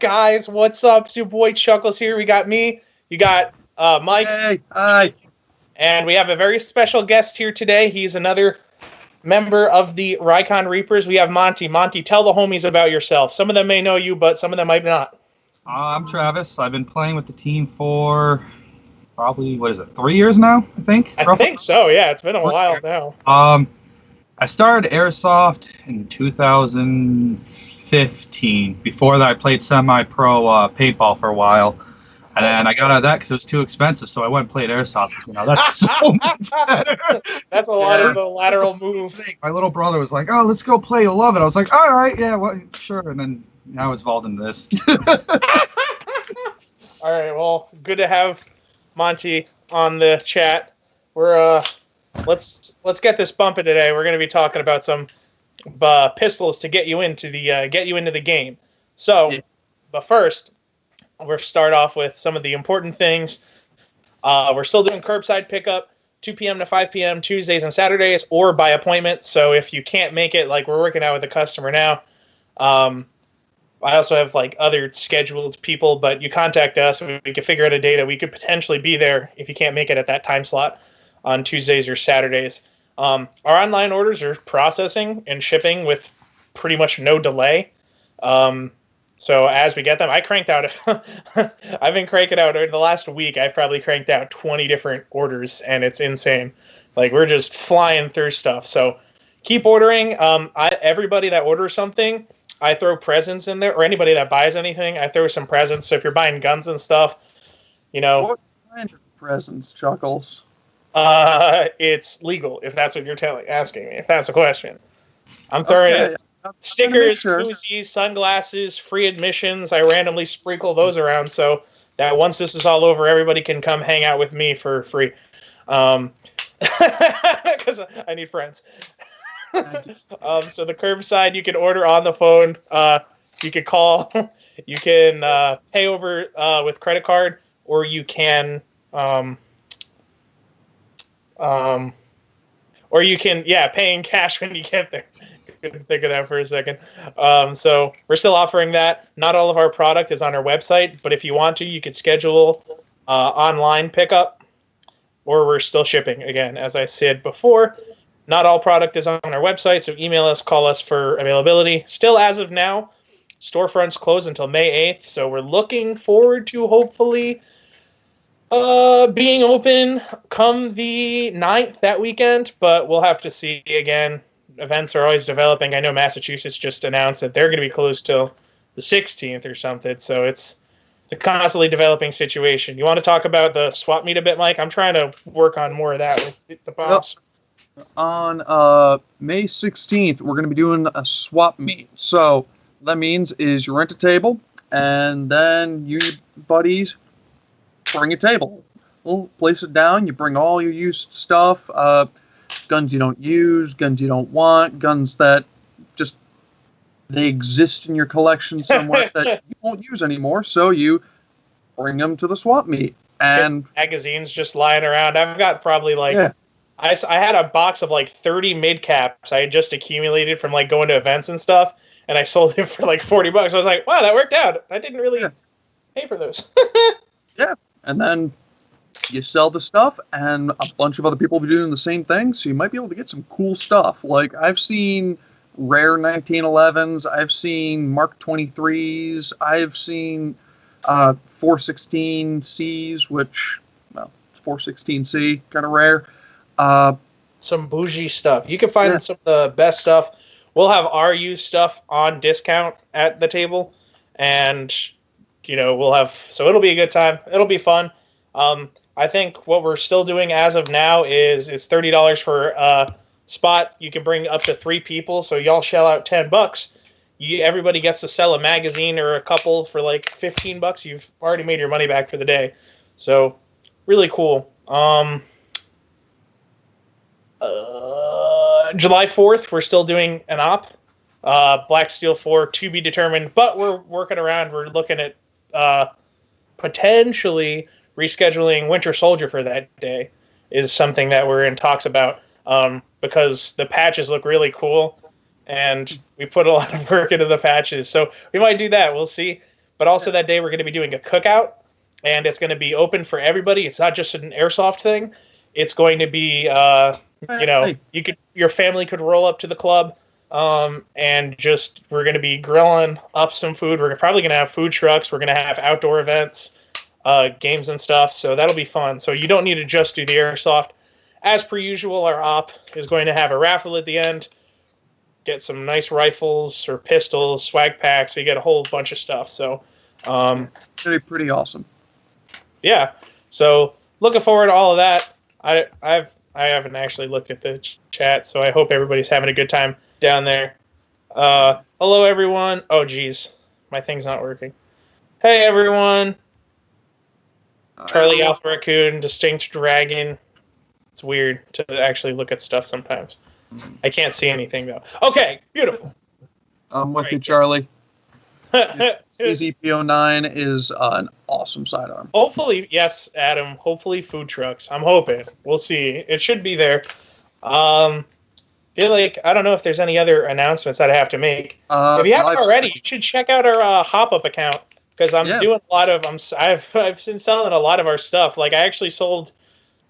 guys? What's up? It's your boy Chuckles here. We got me. You got Mike. Hey, hi. And we have a very special guest here today. He's another member of the Rykon Reapers. We have Monty. Monty, tell the homies about yourself. Some of them may know you, but some of them might not. I'm Travis. I've been playing with the team for probably, 3 years now, I think? I think so, yeah. It's been a while now. I started Airsoft in 2015. Before that, I played semi-pro paintball for a while. And then I got out of that because it was too expensive, so I went and played Airsoft. That's so much better. That's a lot of the lateral move. My little brother was like, oh, let's go play. You'll love it. I was like, all right, yeah, well, sure. And then now it's involved in this. All right, well, good to have Monty on the chat. We're let's get this bumping today. We're going to be talking about some pistols to get you into the game. So, but first, we'll start off with some of the important things. We're still doing curbside pickup, 2 p.m. to 5 p.m. Tuesdays and Saturdays, or by appointment. So if you can't make it, like we're working out with a customer now. I also have like other scheduled people, but you contact us and we can figure out a day that we could potentially be there if you can't make it at that time slot on Tuesdays or Saturdays. Our online orders are processing and shipping with pretty much no delay. So as we get them, I cranked out. I've been cranking out in the last week. I've probably cranked out 20 different orders, and it's insane. Like we're just flying through stuff. So keep ordering. Everybody that orders something, I throw presents in there, or anybody that buys anything, I throw some presents. So if you're buying guns and stuff, What kind of presents, Chuckles? it's legal if that's what you're asking me. If that's the question, I'm throwing stickers, koozies, sunglasses, free admissions. I randomly sprinkle those around so that once this is all over, everybody can come hang out with me for free. Because I need friends. So the curbside, you can order on the phone. You can call. You can pay over with credit card, or you can pay in cash when you get there. Couldn't think of that for a second. So we're still offering that. Not all of our product is on our website, but if you want to, you could schedule online pickup, or we're still shipping. Again, as I said before, not all product is on our website, so email us, call us for availability. Still, as of now, storefronts close until May 8th, so we're looking forward to hopefully being open come the 9th that weekend, but we'll have to see again. Events are always developing. I know Massachusetts just announced that they're going to be closed till the 16th or something, so it's a constantly developing situation. You want to talk about the swap meet a bit, Mike? I'm trying to work on more of that with the boss. On May 16th, we're going to be doing a swap meet. So that means is you rent a table, and then you buddies bring a table. We'll place it down. You bring all your used stuff, guns you don't use, guns you don't want, guns that just they exist in your collection somewhere that you won't use anymore. So you bring them to the swap meet. And magazines just lying around. I've got probably I had a box of like 30 mid caps I had just accumulated from like going to events and stuff, and I sold it for like $40. I was like, wow, that worked out. I didn't really pay for those. Yeah, and then you sell the stuff, and a bunch of other people will be doing the same thing, so you might be able to get some cool stuff. Like, I've seen rare 1911s, I've seen Mark 23s, I've seen 416Cs, which, 416C, kind of rare. Some bougie stuff. You can find some of the best stuff. We'll have our used stuff on discount at the table, and we'll have, so it'll be a good time. It'll be fun. I think what we're still doing as of now is it's $30 for a spot. You can bring up to 3 people, so y'all shell out $10. Everybody gets to sell a magazine or a couple for like $15. You've already made your money back for the day, so really cool. July 4th, we're still doing an op. Black Steel 4 to be determined, but we're working around. We're looking at potentially rescheduling Winter Soldier for that day is something that we're in talks about, because the patches look really cool, and we put a lot of work into the patches. So we might do that. We'll see. but also that day we're going to be doing a cookout, and it's going to be open for everybody. It's not just an airsoft thing. It's going to be, your family could roll up to the club, and we're going to be grilling up some food. We're probably going to have food trucks. We're going to have outdoor events, games and stuff. So that'll be fun. So you don't need to just do the airsoft. As per usual, our op is going to have a raffle at the end. Get some nice rifles or pistols, swag packs. So you get a whole bunch of stuff. So, it'll be pretty awesome. Yeah. So looking forward to all of that. I haven't actually looked at the chat, so I hope everybody's having a good time down there. Hello, everyone. Oh, geez. My thing's not working. Hey, everyone. Charlie Alpha Raccoon, Distinct Dragon. It's weird to actually look at stuff sometimes. I can't see anything, though. Okay, beautiful. I'm with you, Charlie. CZP09 is an awesome sidearm. Hopefully, yes, Adam. Hopefully, food trucks. I'm hoping. We'll see. It should be there. Feel like I don't know if there's any other announcements that I have to make. If you haven't already, you should check out our Hop Up account because I'm doing a lot of. I've been selling a lot of our stuff. Like I actually sold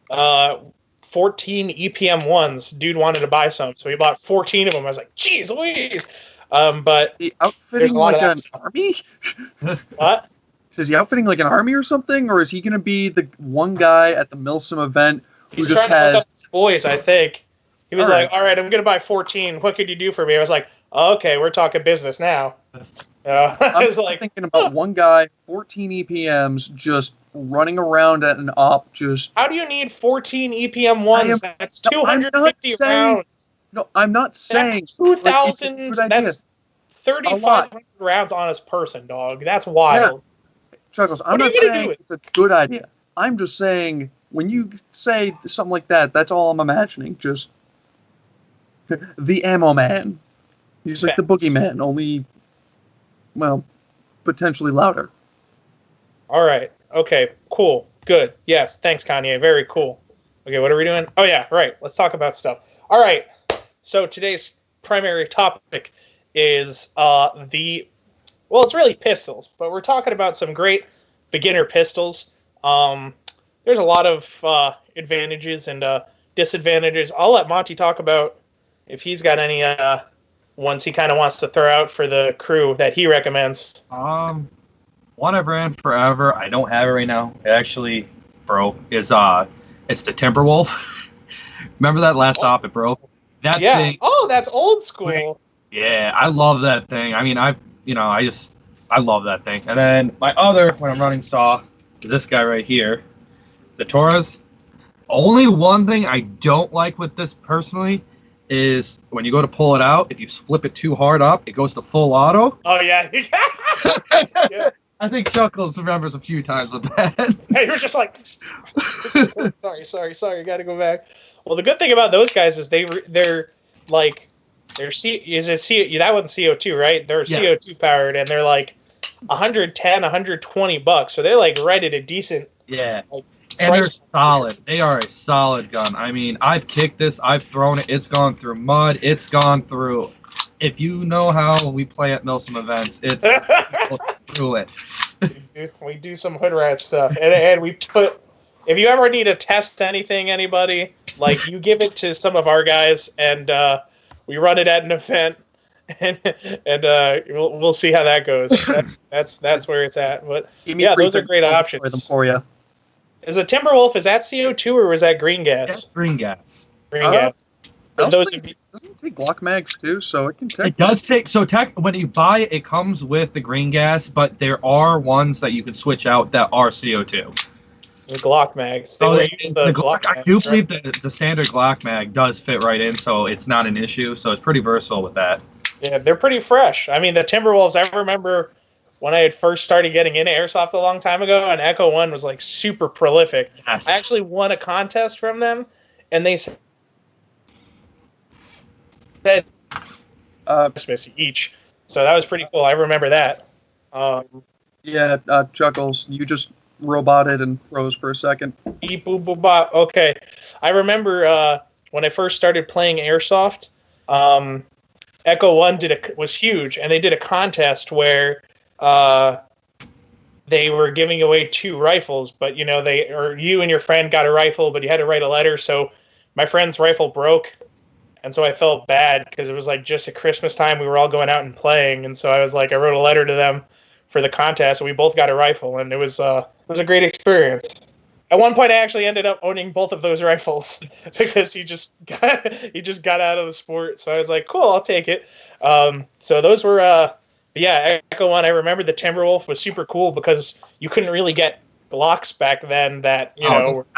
14 EPM ones. Dude wanted to buy some, so he bought 14 of them. I was like, "Geez, Louise!" But he outfitting like an army? What? Is he outfitting like an army or something, or is he going to be the one guy at the Milsim event who He's just trying to hook has up his boys? I think he was All like, "All right, I'm going to buy 14. What could you do for me?" I was like, "Okay, we're talking business now." I was like, thinking about one guy, 14 EPMs, just running around at an op. Just how do you need 14 EPM ones? That's 250 rounds. No, I'm not saying 2,000. That's 3,500 rounds on his person, dog. That's wild. Yeah. Chuckles, I'm not saying it's a good idea. I'm just saying when you say something like that, that's all I'm imagining. Just the ammo man. He's like the boogeyman, only, well, potentially louder. All right. Okay. Cool. Good. Yes. Thanks, Kanye. Very cool. Okay. What are we doing? Oh, yeah. Right. Let's talk about stuff. All right. So today's primary topic is it's really pistols, but we're talking about some great beginner pistols. There's a lot of advantages and disadvantages. I'll let Monty talk about if he's got any ones he kind of wants to throw out for the crew that he recommends. One I've ran forever. I don't have it right now. It actually broke. It's the Timberwolf. Remember that last op? It broke. That thing. Oh, that's old school. Yeah, I love that thing. I mean, I love that thing. And then my other, when I'm running saw, is this guy right here, the Torres. Only one thing I don't like with this personally is when you go to pull it out, if you flip it too hard up, it goes to full auto. Oh, yeah. Yeah. I think Chuckles remembers a few times with that. Hey, you're just like, sorry, gotta go back. Well, the good thing about those guys is that one's CO2, right? They're CO2 powered, and they're like $110, $120, so they're like right at a decent. Yeah, and they're solid. They are a solid gun. I mean, I've kicked this, I've thrown it, it's gone through mud, it's gone through. If you know how we play at Milsim events, it's through it. We do some hood rat stuff, and we put. If you ever need to test anybody, like you give it to some of our guys, and we run it at an event, and we'll see how that goes. That's where it's at. But yeah, those are great options for you. Is a Timberwolf, is that CO2 or was that green gas? That's green gas. Green gas. Doesn't it take Glock mags too? So it can take. It does take. So when you buy it, it comes with the green gas, but there are ones that you can switch out that are CO2. The Glock mags. I do believe that the standard Glock mag does fit right in, so it's not an issue. So it's pretty versatile with that. Yeah, they're pretty fresh. I mean, the Timberwolves, I remember when I had first started getting into airsoft a long time ago, and Echo 1 was like super prolific. Yes. I actually won a contest from them, and they said Christmas each. So that was pretty cool. I remember that. Chuckles, you just roboted and froze for a second. Okay. I remember when I first started playing airsoft, Echo 1 was huge, and they did a contest where they were giving away 2 rifles, but you and your friend got a rifle, but you had to write a letter. So my friend's rifle broke, and so I felt bad because it was like just at Christmas time we were all going out and playing, and so I was like, I wrote a letter to them for the contest, and we both got a rifle, and it was a great experience. At one point, I actually ended up owning both of those rifles because he just got out of the sport. So I was like, cool, I'll take it. So those were Echo One. I remember the Timberwolf was super cool because you couldn't really get Glocks back then. That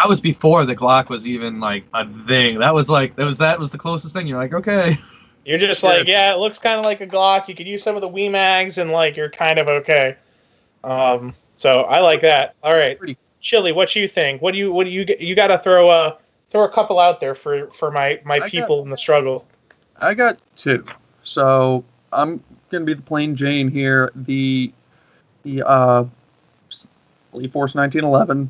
was before the Glock was even like a thing. That was the closest thing. You're like, okay. You're just like, yeah, it looks kind of like a Glock. You could use some of the Wii mags, and like you're kind of okay. So I like that. All right. Chili, what you think? What do you got to throw a couple out there for my people in the struggle? I got 2, so I'm gonna be the plain Jane here. The Elite Force 1911.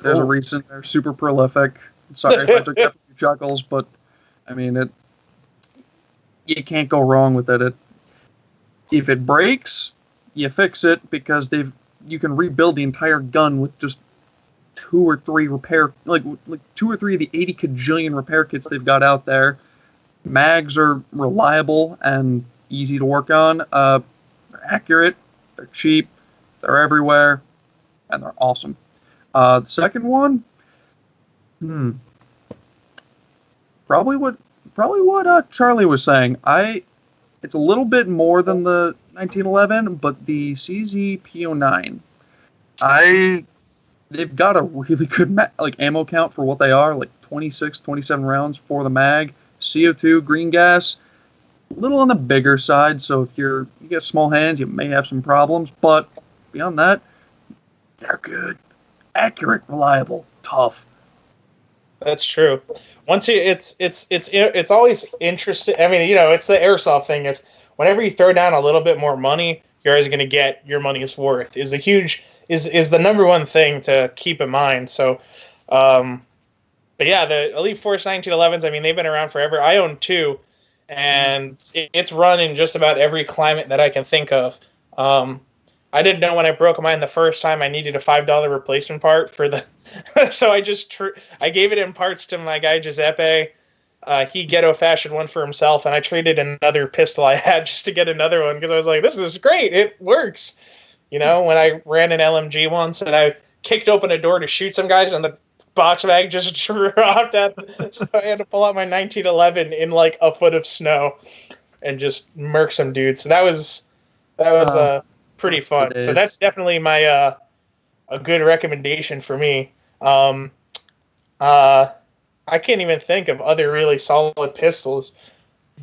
There's a reason they're super prolific. Sorry if I took that few chuckles, but I mean you can't go wrong with it. If it breaks, you fix it because you can rebuild the entire gun with just 2 or 3 repair, like 2 or 3 of the 80 kajillion repair kits they've got out there. Mags are reliable and easy to work on. They're accurate, they're cheap, they're everywhere, and they're awesome. The second one, probably what Charlie was saying. It's a little bit more than the 1911, but the CZ-P09, they've got a really good ammo count for what they are, like 26, 27 rounds for the mag. CO2, green gas, a little on the bigger side, so if you get small hands, you may have some problems, but beyond that, they're good, accurate, reliable, tough. That's true. It's always interesting. I mean, it's the airsoft thing. It's whenever you throw down a little bit more money, you're always going to get your money's worth. Is the number one thing to keep in mind. So, but yeah, the Elite Force 1911s. I mean, they've been around forever. I own 2, and it's run in just about every climate that I can think of. I didn't know when I broke mine the first time I needed a $5 replacement part for the. So I gave it in parts to my guy Giuseppe. He ghetto fashioned one for himself, and I traded another pistol I had just to get another one because I was like, this is great. It works. When I ran an LMG once and I kicked open a door to shoot some guys and the box bag just dropped out. So I had to pull out my 1911 in like a foot of snow and just murk some dudes. So that was pretty fun. So that's definitely my a good recommendation for me. I can't even think of other really solid pistols,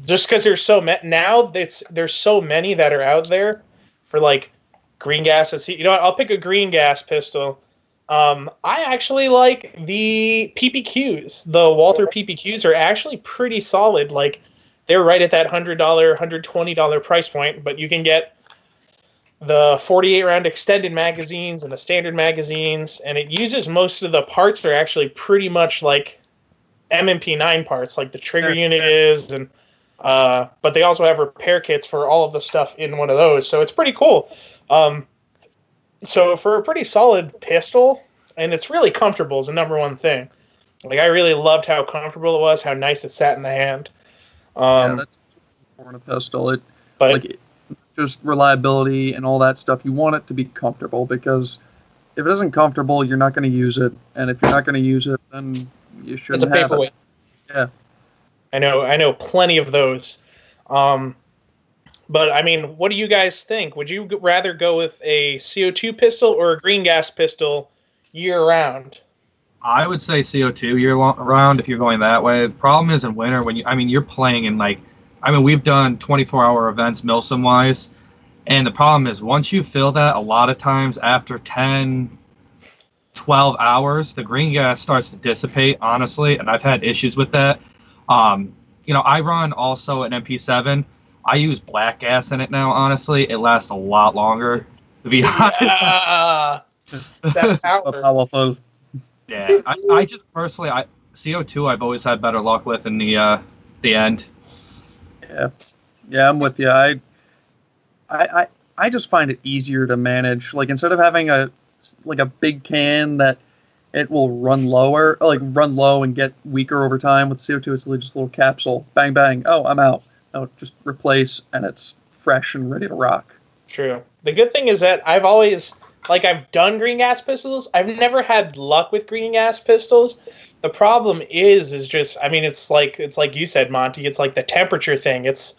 just because there's so many now. There's so many that are out there for like green gas. I'll pick a green gas pistol. I actually like the PPQs. The Walther PPQs are actually pretty solid. Like they're right at that $100, $120 price point, but you can get the 48 round extended magazines and the standard magazines, and it uses most of the parts that are actually pretty much like MMP9 parts, like the trigger unit is, and but they also have repair kits for all of the stuff in one of those, so it's pretty cool. So for a pretty solid pistol, and it's really comfortable is the number one thing. Like I really loved how comfortable it was, how nice it sat in the hand. That's for a pistol. Just reliability and all that stuff. You want it to be comfortable because if it isn't comfortable, you're not going to use it, and if you're not going to use it, then you shouldn't have it. It's a paperweight. Yeah, I know plenty of those. But I mean, what do you guys think? Would you rather go with a CO2 pistol or a green gas pistol year round? I would say CO2 year round if you're going that way. The problem is in winter when you're playing in we've done 24-hour events Milsim-wise, and the problem is once you fill that, a lot of times after 10, 12 hours, the green gas starts to dissipate, honestly, and I've had issues with that. I run also an MP7. I use black gas in it now, honestly. It lasts a lot longer, to be honest. That's powerful. Yeah, I just personally, CO2 I've always had better luck with in the end. Yeah, I'm with you. I I just find it easier to manage. Like instead of having a big can that it will run lower, run low and get weaker over time with CO2, it's just a little capsule. Bang bang. Oh, I'm out. Oh, just replace, and it's fresh and ready to rock. True. The good thing is that I've done green gas pistols. I've never had luck with green gas pistols. The problem is just, I mean, it's like you said, Monty, it's like the temperature thing. It's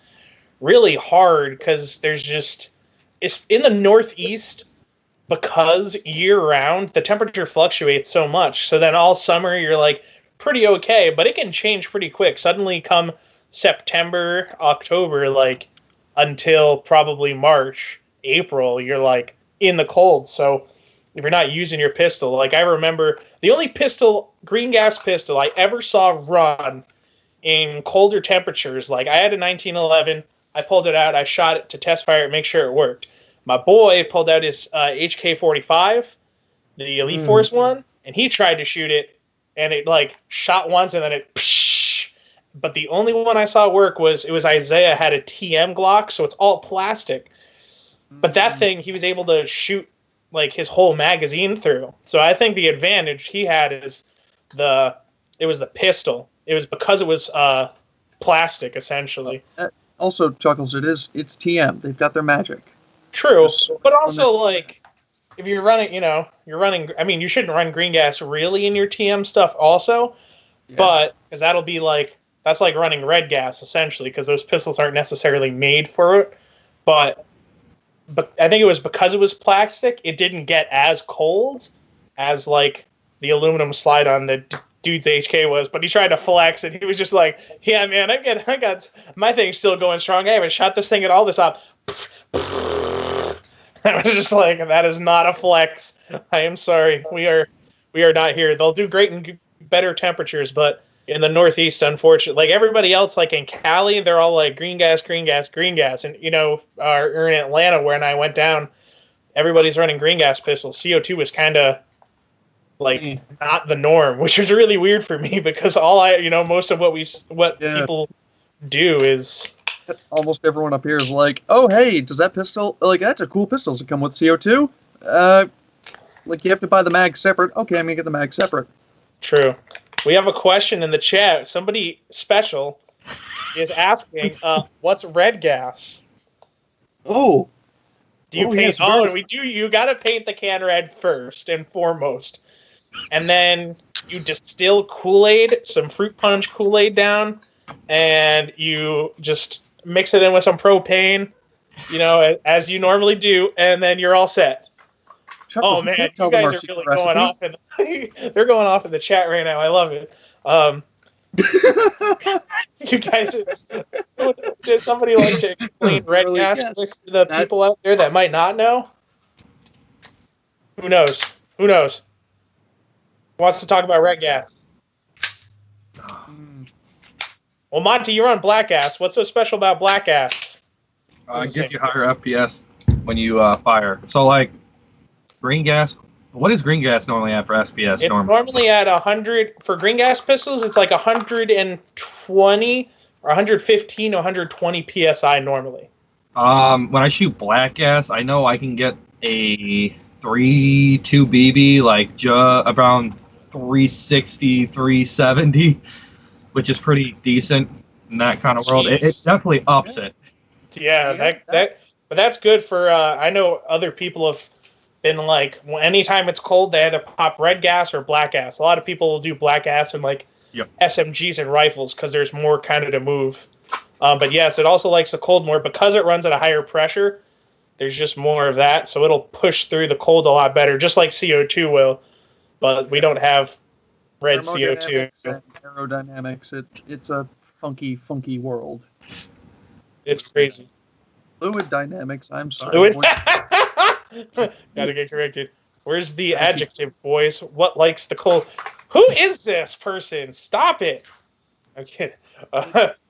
really hard because it's in the Northeast, because year round the temperature fluctuates so much. So then all summer you're like pretty okay, but it can change pretty quick. Suddenly come September, October, like until probably March, April, you're like in the cold. So if you're not using your pistol, like I remember the only green gas pistol I ever saw run in colder temperatures, like I had a 1911, I pulled it out, I shot it to test fire it, make sure it worked. My boy pulled out his HK45, the Elite Force one, and he tried to shoot it, and it like shot once and then it psh. But the only one I saw work was Isaiah had a TM Glock, so it's all plastic. But that thing, he was able to shoot like his whole magazine through. So I think the advantage he had is it was the pistol. It was because it was plastic, essentially. Also, Chuckles, it's TM. They've got their magic. True, but also like if you're running, I mean, you shouldn't run green gas really in your TM stuff also, but because that's like running red gas essentially, because those pistols aren't necessarily made for it. But I think it was because it was plastic, it didn't get as cold as like the aluminum slide on the dude's HK was. But he tried to flex, and he was just like, "Yeah, man, I got my thing's still going strong. I haven't shot this thing at all this up." I was just like, that is not a flex. I am sorry. We are not here. They'll do great in better temperatures, but in the Northeast, unfortunately, like everybody else, like in Cali, they're all like green gas, green gas, green gas. And, or in Atlanta, when I went down, everybody's running green gas pistols. CO2 was kind of like not the norm, which is really weird for me because most of what people do is... Almost everyone up here is like, oh, hey, does that pistol, that's a cool pistol. Does it come with CO2? You have to buy the mag separate. Okay, I'm going to get the mag separate. True. We have a question in the chat. Somebody special is asking, what's red gas? Oh. Do you paint? You got to paint the can red first and foremost. And then you distill Kool-Aid, some fruit punch Kool-Aid down, and you just mix it in with some propane, as you normally do, and then you're all set. Chuckles, oh man, you guys are really going off. They're going off in the chat right now. I love it. You guys, does somebody like to explain red gas to the people out there that might not know? Who knows? Who wants to talk about red gas? Well, Monty, you're on black gas. What's so special about black gas? Gives you higher FPS when you fire. So, like, green gas, what is green gas normally at for FPS? It's normally at 100. For green gas pistols, it's like 120 or 115 to 120 PSI normally. When I shoot black gas, I know I can get a 3.2 BB, like, around 360, 370. Which is pretty decent in that kind of world. It definitely ups it. Yeah, but that's good for. I know other people have been like, anytime it's cold, they either pop red gas or black gas. A lot of people will do black gas in like SMGs and rifles because there's more kind of to move. But yes, it also likes the cold more because it runs at a higher pressure. There's just more of that, so it'll push through the cold a lot better, just like CO2 will. But we don't have red CO2. Aerodynamics. It's a funky world. It's crazy. Fluid dynamics. I'm sorry. Gotta get corrected. Where's the adjective, boys? What likes the cold? Who is this person? Stop it. I'm kidding.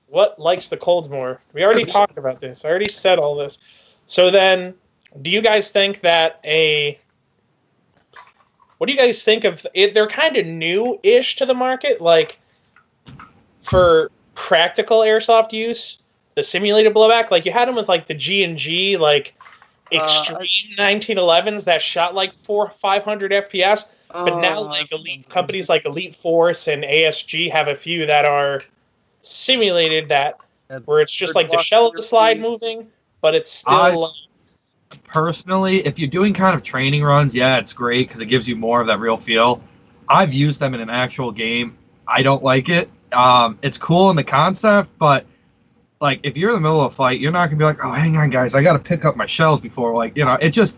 What likes the cold more? We already talked about this. I already said all this. So then, do you guys think that what do you guys think of it? They're kind of new-ish to the market, like for practical airsoft use, the simulated blowback. Like you had them with like the G&G, like extreme 1911s that shot like 500 FPS. But now, like companies like Elite Force and ASG have a few that are simulated where it's just like the shell of the slide moving, but it's still. Personally, if you're doing kind of training runs, yeah, it's great because it gives you more of that real feel. I've used them in an actual game. I don't like it. It's cool in the concept, but like if you're in the middle of a fight, you're not gonna be like, oh, hang on, guys, I gotta pick up my shells before, like, you know, it's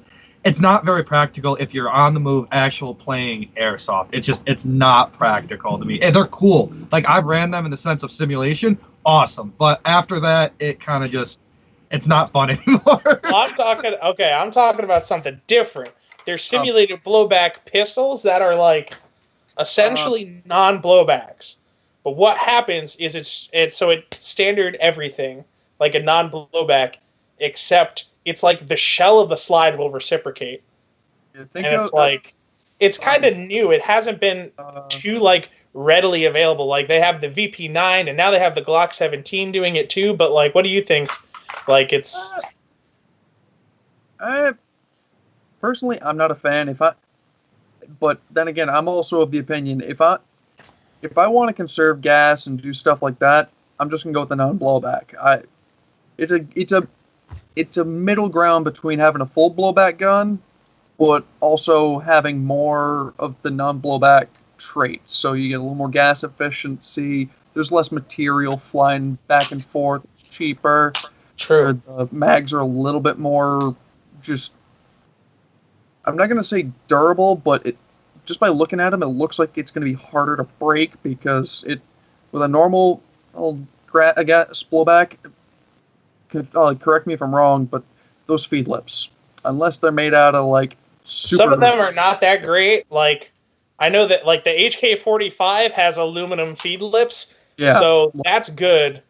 not very practical if you're on the move actual playing airsoft. It's not practical to me. And they're cool. Like I've ran them in the sense of simulation, awesome. But after that, it kind of just it's not fun anymore. I'm talking about something different. They're simulated blowback pistols that are like essentially non-blowbacks. But what happens is it's standard everything like a non-blowback, except it's like the shell of the slide will reciprocate. It's kind of new. It hasn't been too like readily available. Like they have the VP9 and now they have the Glock 17 doing it too. But like, what do you think? Like it's. Personally, I'm not a fan. But then again, I'm also of the opinion if I want to conserve gas and do stuff like that, I'm just gonna go with the non-blowback. It's a middle ground between having a full blowback gun, but also having more of the non-blowback traits. So you get a little more gas efficiency. There's less material flying back and forth. It's cheaper. True. The mags are a little bit more just. I'm not gonna say durable, but just by looking at them, it looks like it's gonna be harder to break because with a normal gas blowback. Correct me if I'm wrong, but those feed lips, unless they're made out of like super. Some of them are not that great. Like I know that like the HK45 has aluminum feed lips, so that's good,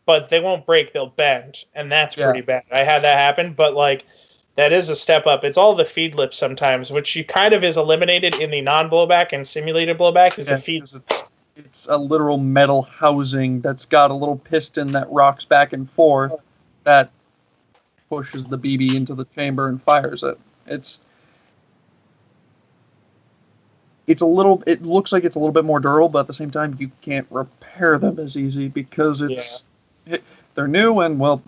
but they won't break; they'll bend, and that's pretty bad. I had that happen, but like that is a step up. It's all the feed lips sometimes, which you kind of is eliminated in the non-blowback and simulated blowback. Is the feed. It's a literal metal housing that's got a little piston that rocks back and forth. That pushes the BB into the chamber and fires it. It looks like it's a little bit more durable, but at the same time, you can't repair them as easy because they're new and well,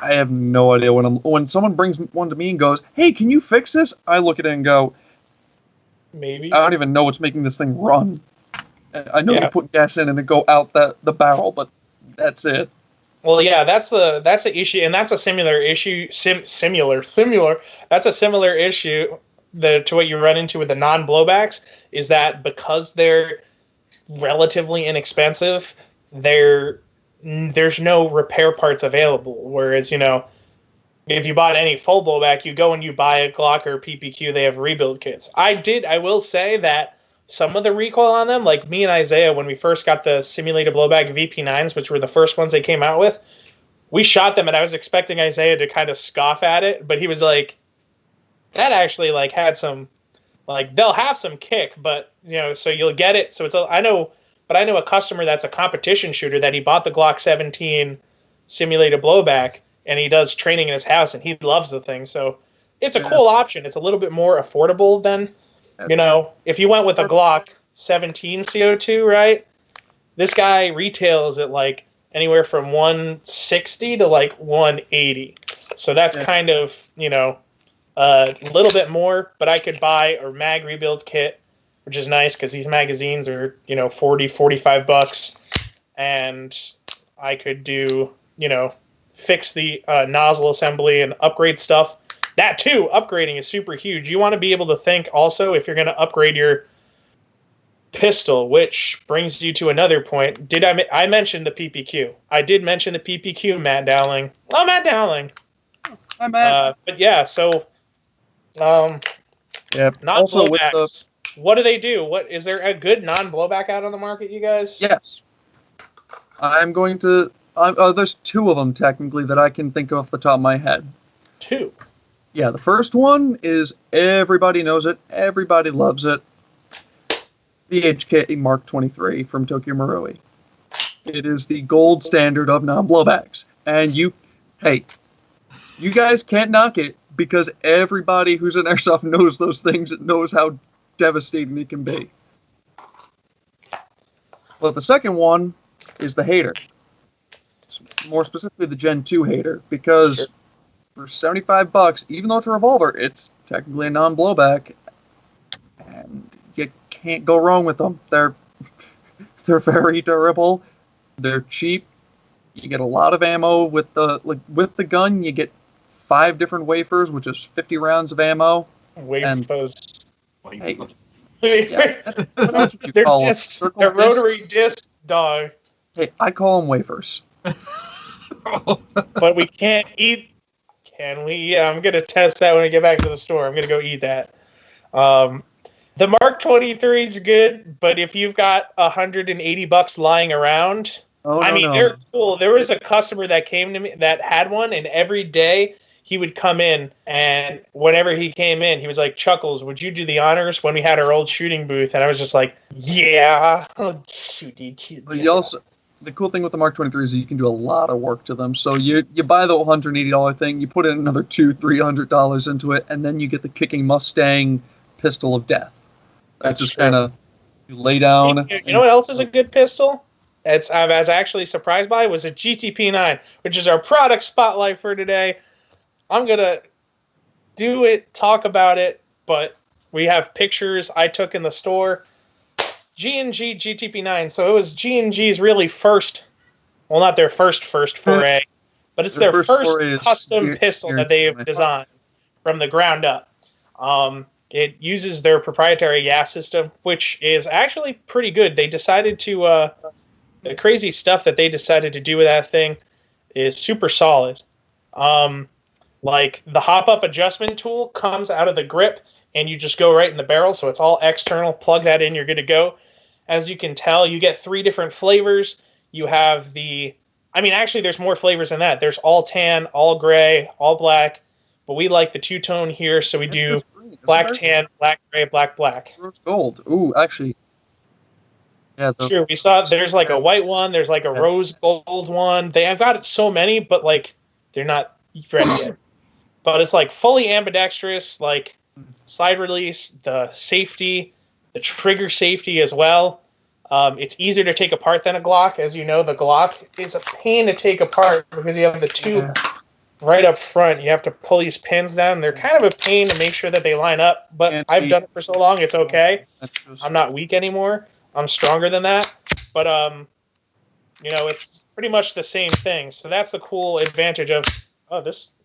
I have no idea when someone brings one to me and goes, "Hey, can you fix this?" I look at it and go, "Maybe." I don't even know what's making this thing run. I know you put gas in and it go out the barrel, but that's it. Well, yeah, that's the issue, and that's a similar issue. Similar. That's a similar issue to what you run into with the non-blowbacks. Is that because they're relatively inexpensive, there's no repair parts available. Whereas if you bought any full blowback, you go and you buy a Glock or PPQ, they have rebuild kits. I will say that. Some of the recoil on them, like me and Isaiah, when we first got the simulated blowback VP9s, which were the first ones they came out with, we shot them, and I was expecting Isaiah to kind of scoff at it, but he was like, that actually like had some, like they'll have some kick, but so you'll get it. So I know a customer that's a competition shooter that he bought the Glock 17 simulated blowback, and he does training in his house, and he loves the thing. So it's a cool option. It's a little bit more affordable than. If you went with a Glock 17 CO2, right? This guy retails at like anywhere from 160 to like 180. So that's kind of, a little bit more, but I could buy a mag rebuild kit, which is nice because these magazines are, $40-45, and I could do, fix the nozzle assembly and upgrade stuff. That too, upgrading is super huge. You want to be able to think also if you're going to upgrade your pistol, which brings you to another point. I mentioned the PPQ? I did mention the PPQ, Matt Dowling. Oh, Matt Dowling. Hi, Matt. But yeah, so non-blowbacks. What do they do? Is there a good non-blowback out on the market, you guys? Yes. I'm going to. There's two of them technically that I can think of off the top of my head. Two. Yeah, the first one is everybody knows it, everybody loves it. The Hkt Mark 23 from Tokyo Marui. It is the gold standard of non-blowbacks. And You guys can't knock it because everybody who's in airsoft knows those things and knows how devastating it can be. But the second one is the hater. More specifically, the Gen 2 hater, because for $75, even though it's a revolver, it's technically a non-blowback, and you can't go wrong with them. They're very durable. They're cheap. You get a lot of ammo with the gun. You get 5 different wafers, which is 50 rounds of ammo. Wafers. Hey, They're discs. They're rotary disc, dog. Hey, I call them wafers. But we can't eat. Can we? Yeah, I'm gonna test that when I get back to the store. I'm gonna go eat that. The Mark 23 is good, but if you've got $180 lying around, they're cool. There was a customer that came to me that had one, and every day he would come in, and whenever he came in, he was like, "Chuckles, would you do the honors?" When we had our old shooting booth, and I was just like, "Yeah, I'll shoot it." But you also, the cool thing with the Mark 23 is that you can do a lot of work to them. So you buy the $180 thing, you put in another $200-300 into it, and then you get the Kicking Mustang pistol of death. That's just kind of you lay down. You know what else is a good pistol? I was actually surprised by was a GTP9, which is our product spotlight for today. I'm gonna do it, talk about it, but we have pictures I took in the store. G&G GTP9. So it was G&G's really first, well, not their first foray, but it's their first custom pistol that they have designed from the ground up. It uses their proprietary gas system, which is actually pretty good. They decided to, the crazy stuff that they decided to do with that thing is super solid. Like the hop-up adjustment tool comes out of the grip, and you just go right in the barrel, so it's all external. Plug that in, you're good to go. As you can tell, you get 3 different flavors. You have actually, there's more flavors than that. There's all tan, all gray, all black, but we like the 2-tone here, so we do black tan, black gray, black. Rose gold. Ooh, actually. Yeah, sure. We saw there's like a white one, there's like a rose gold one. I've got so many, but like they're not ready yet. But it's like fully ambidextrous, like slide release, the safety, the trigger safety as well. It's easier to take apart than a Glock. As you know, the Glock is a pain to take apart because you have the tube right up front. You have to pull these pins down. They're kind of a pain to make sure that they line up, but I've done it for so long, it's okay. I'm not weak anymore. I'm stronger than that. But, it's pretty much the same thing. So that's the cool advantage of,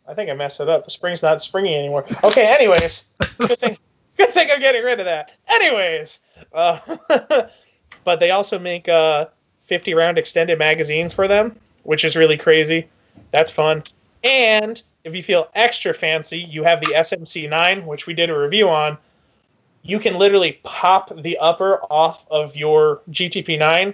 I think I messed it up. The spring's not springy anymore. Okay, anyways, good thing I'm getting rid of that. Anyways, but they also make 50-round extended magazines for them, which is really crazy. That's fun. And if you feel extra fancy, you have the SMC9, which we did a review on. You can literally pop the upper off of your GTP9,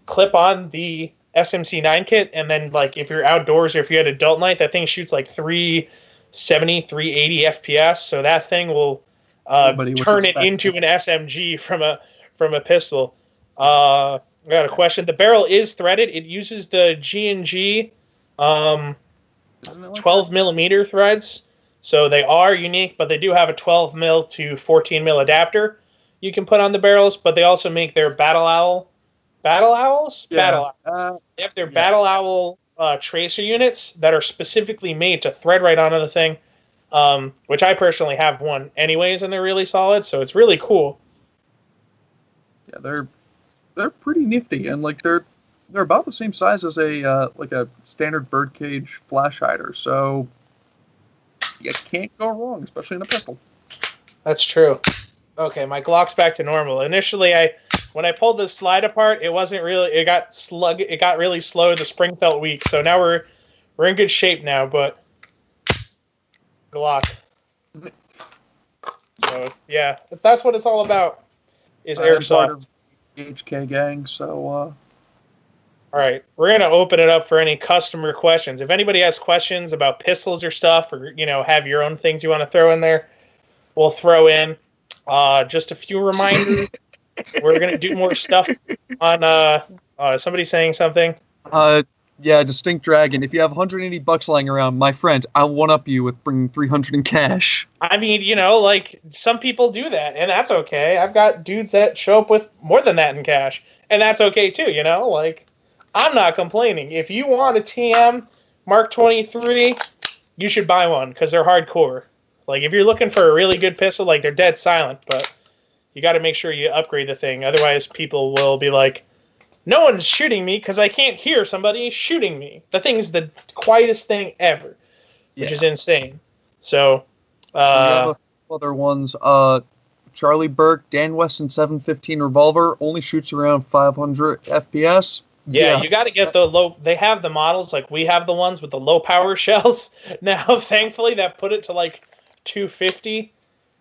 clip on the SMC9 kit, and then like if you're outdoors or if you had adult night, that thing shoots like 370, 380 FPS. So that thing will turn it into an SMG from a pistol. I got a question. The barrel is threaded. It uses the G&G 12 millimeter threads. So they are unique, but they do have a 12 mil to 14 mil adapter you can put on the barrels. But they also make their Battle Owls. They have their Battle Owl tracer units that are specifically made to thread right onto the thing, which I personally have one anyways, and they're really solid. So it's really cool. Yeah, they're pretty nifty, and like they're about the same size as a standard birdcage flash hider. So you can't go wrong, especially in a pistol. That's true. Okay, my Glock's back to normal. Initially, when I pulled the slide apart, it wasn't really. It got really slow. The spring felt weak. So now we're in good shape now. But Glock. So yeah, that's what it's all about. Is airsoft. HK gang. So. All right, we're gonna open it up for any customer questions. If anybody has questions about pistols or stuff, or have your own things you want to throw in there, we'll throw in. Just a few reminders. We're gonna do more stuff on somebody saying something. Yeah, Distinct Dragon. If you have $180 lying around, my friend, I'll one-up you with bringing 300 in cash. I mean, like some people do that, and that's okay. I've got dudes that show up with more than that in cash, and that's okay too. Like I'm not complaining. If you want a TM Mark 23, you should buy one because they're hardcore. Like if you're looking for a really good pistol, like they're dead silent, but you got to make sure you upgrade the thing. Otherwise, people will be like, no one's shooting me because I can't hear somebody shooting me. The thing's the quietest thing ever, which is insane. So, we have a couple other ones. Charlie Burke, Dan Wesson 715 Revolver, only shoots around 500 FPS. Yeah, you got to get the low. They have the models, like we have the ones with the low power shells. Now, thankfully, that put it to like 250,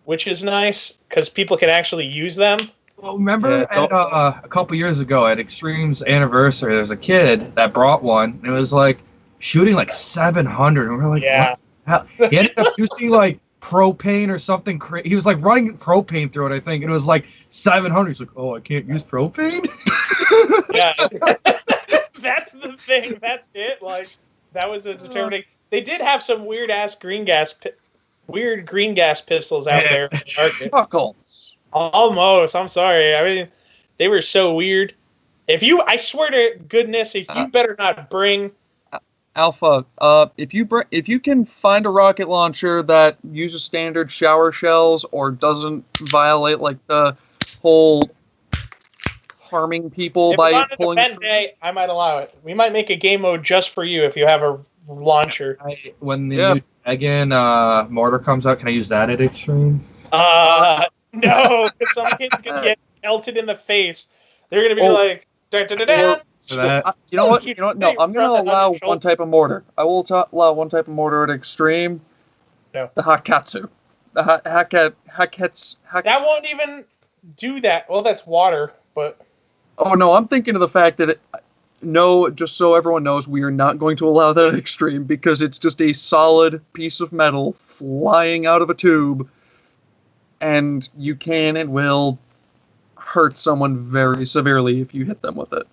which is nice because people can actually use them. Well, remember a couple years ago at Extreme's anniversary, there was a kid that brought one, and it was like shooting like 700, and we were like, yeah. What the hell? He ended up using like propane or something crazy. He was like running propane through it, I think, and it was like 700. He's like, oh, I can't use propane? Yeah. That's the thing. That's it. Like, that was a determining. They did have some weird green gas pistols out there in the market. Buckles. Almost. I'm sorry. I mean, they were so weird. I swear to goodness, if you better not bring Alpha, if you can find a rocket launcher that uses standard shower shells or doesn't violate like the whole harming people by pulling. Day, I might allow it. We might make a game mode just for you if you have a launcher. When the new Dragon mortar comes out, can I use that at Extreme? No, because some kid's gonna get melted in the face. They're gonna be like, da da da da. You know what? No, I'm gonna allow one type of mortar. I will allow one type of mortar at Extreme. No. The Hkt. The Hkt. That won't even do that. Well, that's water, but. Oh no, I'm thinking of the fact that just so everyone knows, we are not going to allow that at Extreme because it's just a solid piece of metal flying out of a tube, and you can and will hurt someone very severely if you hit them with it.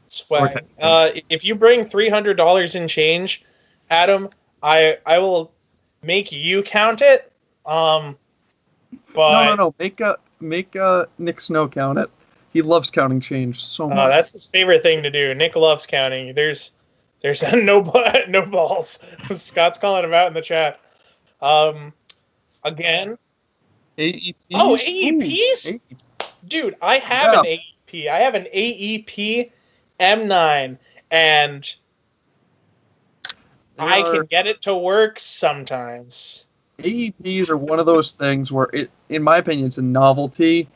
Swag. If you bring $300 in change, Adam, I will make you count it. But no. Make Nick Snow count it. He loves counting change so much. That's his favorite thing to do. Nick loves counting. There's no balls. Scott's calling him out in the chat. Again. AEPs? Oh, AEPs? Ooh. Dude, I have an AEP. I have an AEP M9, and I can get it to work sometimes. AEPs are one of those things where, in my opinion, it's a novelty,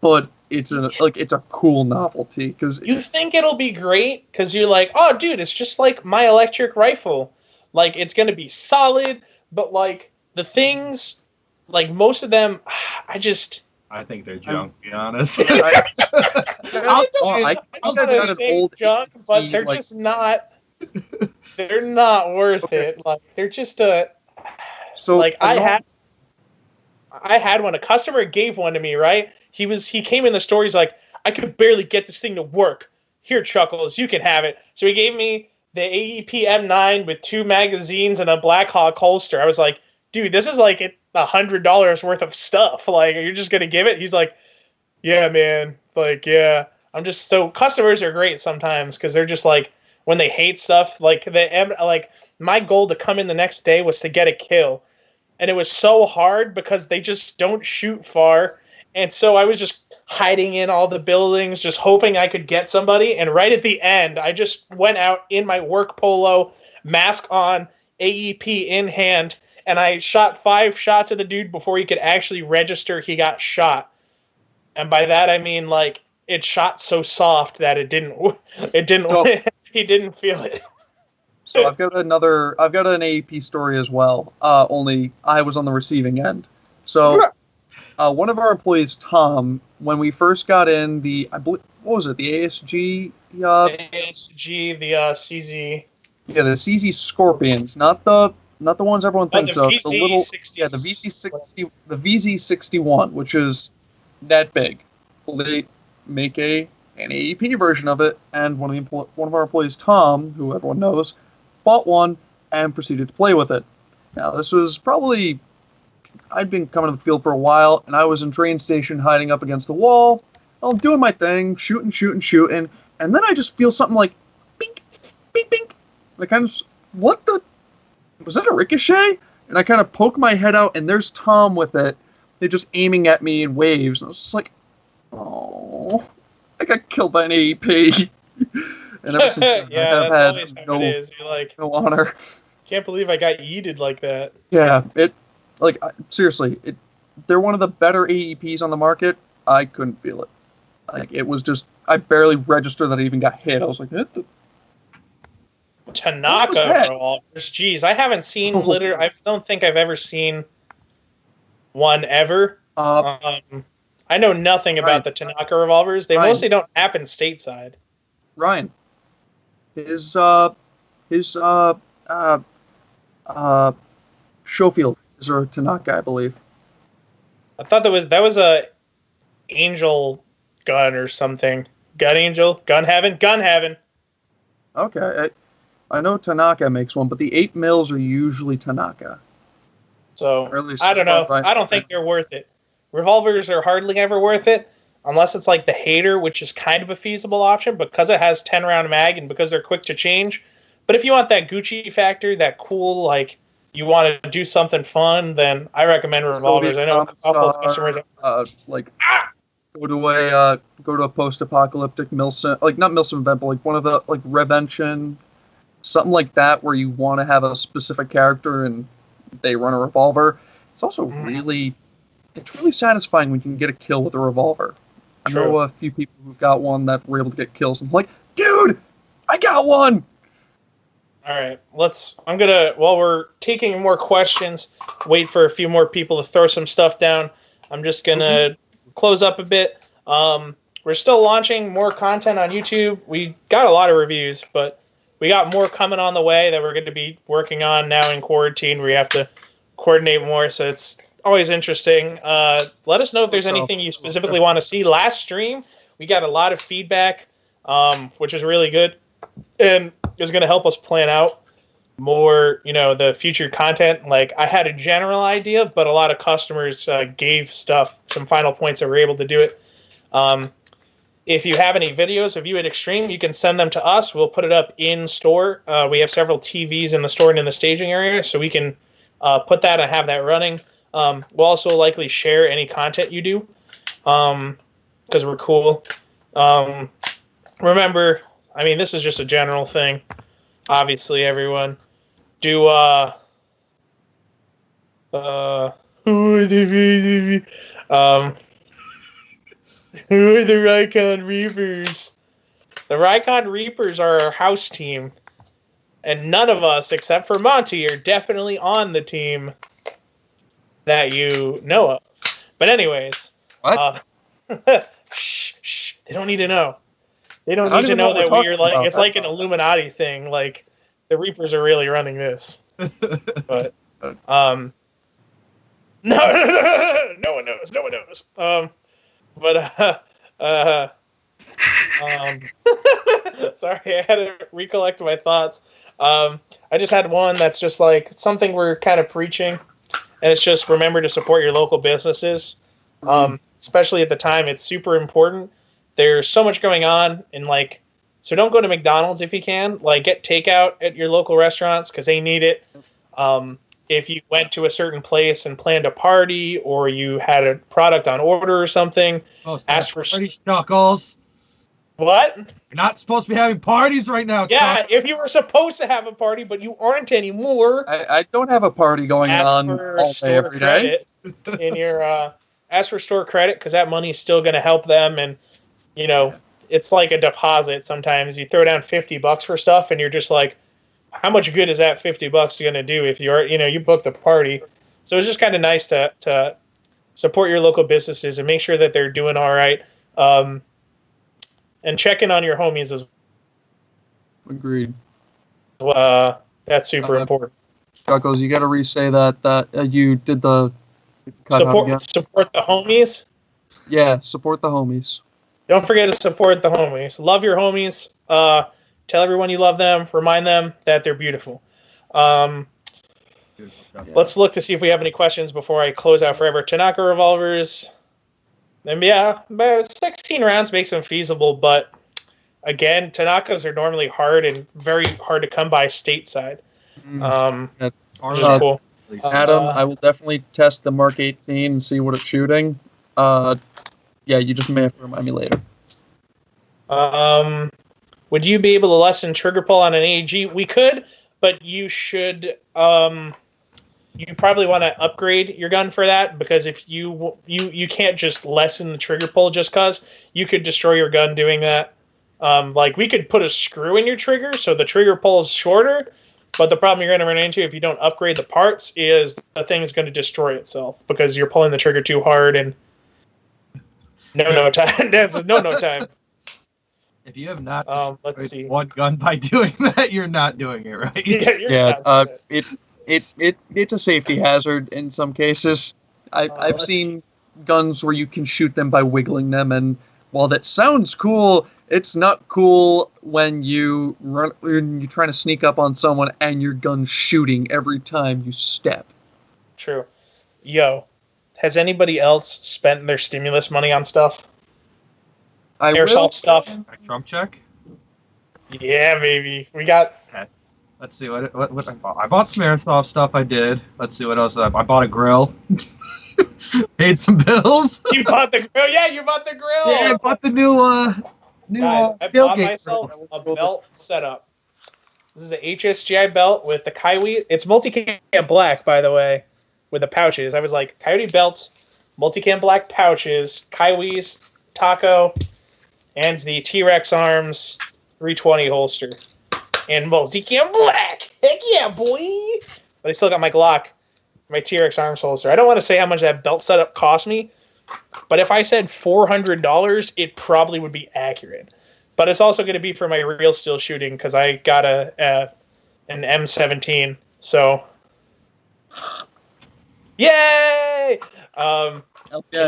but it's a cool novelty because you think it'll be great because you're like, oh, dude, it's just like my electric rifle. Like it's gonna be solid, but like the things, like most of them, I think they're junk, to be honest. I'm gonna say junk, but they're just not. They're not worth it. Like they're just a. So like I had one. A customer gave one to me. Right? He came in the store. He's like, I could barely get this thing to work. Here, Chuckles, you can have it. So he gave me the AEP M9 with 2 magazines and a Black Hawk holster. I was like, dude, this is like $100 worth of stuff. Like, you're just gonna give it? He's like, yeah, man. Like, yeah. Customers are great sometimes because they're just like, when they hate stuff, like my goal to come in the next day was to get a kill, and it was so hard because they just don't shoot far, and so I was just hiding in all the buildings, just hoping I could get somebody. And right at the end, I just went out in my work polo, mask on, AEP in hand, and I shot 5 shots at the dude before he could actually register he got shot. And by that I mean like it shot so soft that it didn't he didn't feel it. So I've got an AEP story as well. Only I was on the receiving end. So one of our employees, Tom, when we first got in the what was it? The ASG. ASG, the CZ. Yeah, the CZ Scorpions, not the ones everyone thinks of. The little, the VZ60, the VZ61, which is that big. They make a an AEP version of it, and one of our employees, Tom, who everyone knows, bought one and proceeded to play with it. Now, this was probably, I'd been coming to the field for a while, and I was in train station hiding up against the wall. I'm doing my thing, shooting, and then I just feel something like, bink, bink, bink. And I kind of, what the, was that a ricochet? And I kind of poke my head out, and there's Tom with it. They're just aiming at me in waves. And I was just like, oh, I got killed by an AEP. And ever since then, yeah, I've that's always had how it is. You're like, no honor. Can't believe I got yeeted like that. Yeah, seriously, they're one of the better AEPs on the market. I couldn't feel it. Like, it was just, I barely registered that I even got hit. I was like, Tanaka revolvers. Jeez, I haven't seen I don't think I've ever seen one ever. I know nothing about the Tanaka revolvers. They mostly don't happen stateside. Ryan, his Schofield is a Tanaka, I believe. I thought that was a Angel gun or something. Gun Angel? Gun Heaven. Okay. I know Tanaka makes one, but the 8 mils are usually Tanaka. So, I don't know. I don't think they're worth it. Revolvers are hardly ever worth it, unless it's like the Hater, which is kind of a feasible option because it has 10-round mag and because they're quick to change. But if you want that Gucci factor, that cool, like, you want to do something fun, then I recommend revolvers. I know a couple of customers. Go to a post-apocalyptic Milsim, like not Milsim event, but like one of the like Revention, something like that, where you want to have a specific character and they run a revolver. It's also really satisfying when you can get a kill with a revolver. True. I know a few people who've got one that were able to get kills. I'm like, dude, I got one. All right, while we're taking more questions, wait for a few more people to throw some stuff down. I'm just going to close up a bit. We're still launching more content on YouTube. We got a lot of reviews, but we got more coming on the way that we're going to be working on now in quarantine. We have to coordinate more, so it's always interesting. Let us know if there's anything you specifically want to see. Last stream, we got a lot of feedback, which is really good, and is going to help us plan out more, the future content. Like, I had a general idea, but a lot of customers gave some final points that were able to do it. If you have any videos of you at Extreme, you can send them to us. We'll put it up in store. We have several TVs in the store and in the staging area, so we can put that and have that running. We'll also likely share any content you do because we're cool. Remember, this is just a general thing. Obviously, everyone. Do, who are the Rykon Reapers? The Rykon Reapers are our house team. And none of us, except for Monty, are definitely on the team that you know of. But anyways. What? Shh. They don't need to know. They don't need to know that we're like, it's like an Illuminati thing. Like, the Reapers are really running this. But, no one knows. Sorry, I had to recollect my thoughts. I just had one that's just like something we're kind of preaching, and it's just remember to support your local businesses. Especially at the time, it's super important. There's so much going on, and so don't go to McDonald's if you can. Get takeout at your local restaurants because they need it. If you went to a certain place and planned a party, or you had a product on order or something, ask for parties, Chuckles. What? You're not supposed to be having parties right now, Yeah, Chuck. if you were supposed to have a party, but you aren't anymore. I don't have a party going on all day every day. In your ask for store credit because that money is still going to help them, and it's like a deposit. Sometimes you throw down $50 for stuff, and you're just like, how much good is that $50 going to do if you're you booked a party? So it's just kind of nice to support your local businesses and make sure that they're doing all right. And check in on your homies as well. Agreed. That's super important. Chuckles, you got to re-say that you did the support the homies. Yeah, support the homies. Don't forget to support the homies. Love your homies. Tell everyone you love them. Remind them that they're beautiful. Let's look to see if we have any questions before I close out forever. Tanaka revolvers. And yeah, 16 rounds makes them feasible, but again, Tanakas are normally hard and very hard to come by stateside. Which is cool. Adam, I will definitely test the Mark 18 and see what it's shooting. Yeah, you just may have to remind me later. Would you be able to lessen trigger pull on an AEG? We could, but you should. You probably want to upgrade your gun for that, because if you can't just lessen the trigger pull just cause you could destroy your gun doing that. Like we could put a screw in your trigger so the trigger pull is shorter, but the problem you're going to run into if you don't upgrade the parts is the thing is going to destroy itself because you're pulling the trigger too hard and no time. That's no time. If you have not let's see. one gun by doing that, you're not doing it right. It's a safety hazard in some cases. I've seen guns where you can shoot them by wiggling them, and while that sounds cool, it's not cool when you're trying to sneak up on someone and your gun's shooting every time you step. True. Yo, has anybody else spent their stimulus money on stuff? Airsoft stuff? Trump check? Yeah, baby. We got... Let's see what I bought. I bought some airsoft stuff. I did. Let's see what else. I bought a grill. Paid some bills. You bought the grill? Yeah, you bought the grill. Yeah, I bought the new Guys, I bought myself a belt setup. This is an HSGI belt with the Kiwi. It's multicam black, by the way, with the pouches. I was like, Coyote belts, multicam black pouches, Kiwis, taco, and the T-Rex arms 320 holster. And multicam black. Heck yeah, boy. But I still got my Glock, my T-Rex arms holster. I don't want to say how much that belt setup cost me, but if I said $400, it probably would be accurate. But it's also going to be for my real steel shooting because I got an M17. So, yay! Can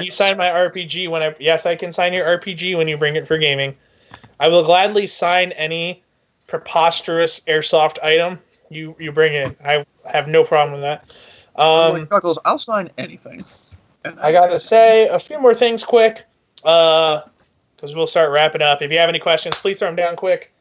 you sign my RPG when Yes, I can sign your RPG when you bring it for gaming. I will gladly sign any preposterous airsoft item you bring in. I have no problem with that. Chuckles, I'll sign anything. I gotta say a few more things quick, because we'll start wrapping up. If you have any questions, please throw them down quick.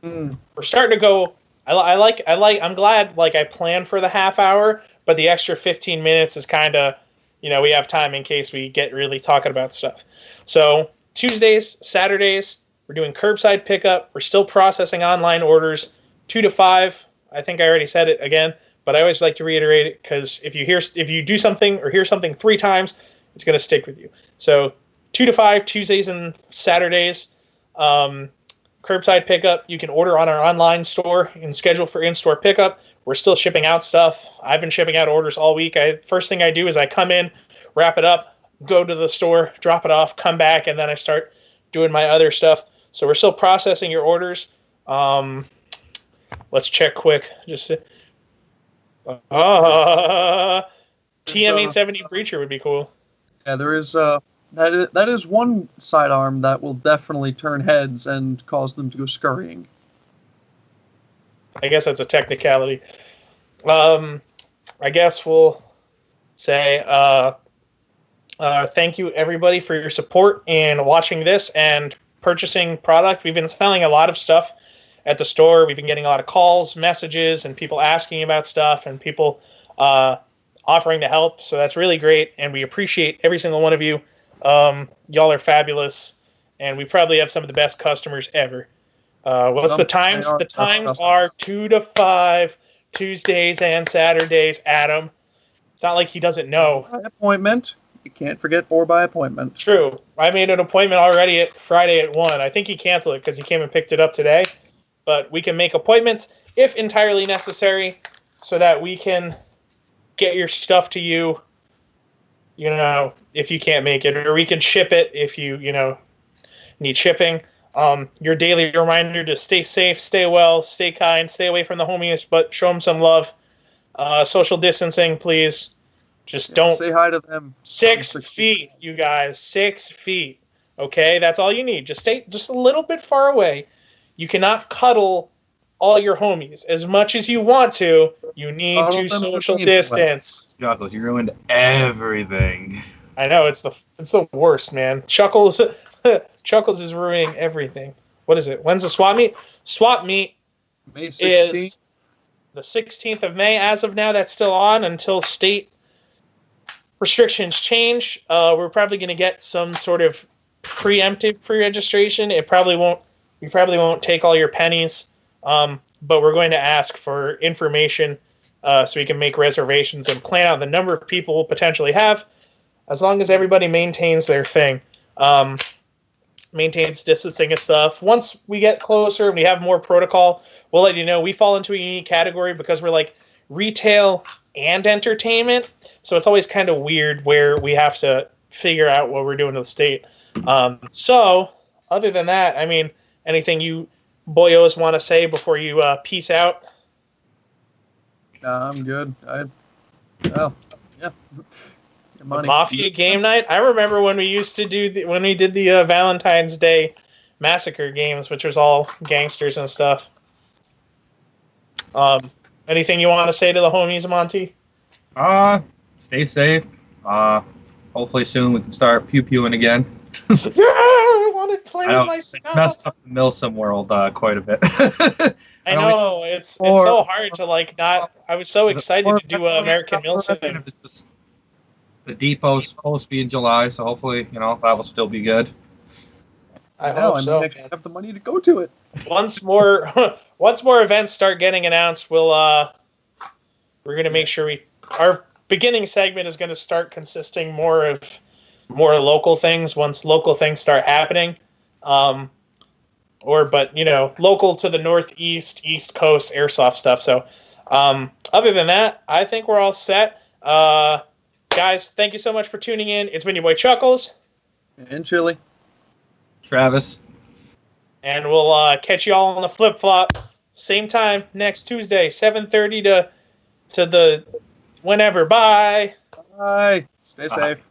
We're starting to go. I'm glad I planned for the half hour, but the extra 15 minutes is kind of, we have time in case we get really talking about stuff. So Tuesdays, Saturdays, we're doing curbside pickup. We're still processing online orders 2 to 5. I think I already said it again, but I always like to reiterate it because if you do something or hear something 3 times, it's going to stick with you. So 2 to 5 Tuesdays and Saturdays. Curbside pickup. You can order on our online store and schedule for in-store pickup. We're still shipping out stuff. I've been shipping out orders all week. First thing I do is I come in, wrap it up, go to the store, drop it off, come back, and then I start doing my other stuff. So we're still processing your orders. Let's check quick. Just TM870 breacher would be cool. Yeah, there is that is one sidearm that will definitely turn heads and cause them to go scurrying. I guess that's a technicality. I guess we'll say thank you everybody for your support and watching this and purchasing product. We've been selling a lot of stuff at the store. We've been getting a lot of calls, messages, and people asking about stuff and people offering to help. So that's really great, and we appreciate every single one of you. Y'all are fabulous, and we probably have some of the best customers ever. What's the times? The times are 2 to 5 Tuesdays and Saturdays, Adam. It's not like he doesn't know. By appointment. You can't forget or by appointment. True. I made an appointment already at Friday at 1. I think he canceled it because he came and picked it up today. But we can make appointments if entirely necessary so that we can get your stuff to you, if you can't make it. Or we can ship it if you, need shipping. Your daily reminder to stay safe, stay well, stay kind, stay away from the homies, but show them some love. Social distancing, please. Just don't say hi to them. 6 feet, you guys. 6 feet. Okay, that's all you need. Just stay just a little bit far away. You cannot cuddle all your homies as much as you want to. You need Cuddle to them social anyway. distance. Chuckles, you ruined everything. I know it's the worst, man. Chuckles Chuckles is ruining everything. What is it? When's the swap meet? Swap meet May 16th. is the 16th of May. As of now, that's still on until state restrictions change. We're probably going to get some sort of preemptive pre-registration. It probably won't. We probably won't take all your pennies, but we're going to ask for information so we can make reservations and plan out the number of people we'll potentially have, as long as everybody maintains their thing, maintains distancing and stuff. Once we get closer and we have more protocol, we'll let you know. We fall into a unique category because we're like retail and entertainment, so it's always kind of weird where we have to figure out what we're doing to the state. So, other than that, I mean, anything you boyos want to say before you peace out? Nah, I'm good. Yeah. Money. Mafia game night. I remember when we used to do when we did the Valentine's Day massacre games, which was all gangsters and stuff. Anything you want to say to the homies, Monty? Stay safe. Hopefully soon we can start pew-pewing again. Yeah, I want to play with my It's stuff. messed up the Milsim world quite a bit. I know it's so hard to like not. I was so excited to do American Milsim. The depot's supposed to be in July, so hopefully, that will still be good. I hope so. I have the money to go to it. Once more events start getting announced, we're gonna make sure our beginning segment is gonna start consisting more of local things once local things start happening. Local to the Northeast, East Coast airsoft stuff. So, other than that, I think we're all set. Guys, thank you so much for tuning in. It's been your boy Chuckles. And Chili. Travis. And we'll catch you all on the flip-flop. Same time next Tuesday, 7:30 to the whenever. Bye. Bye. Stay safe.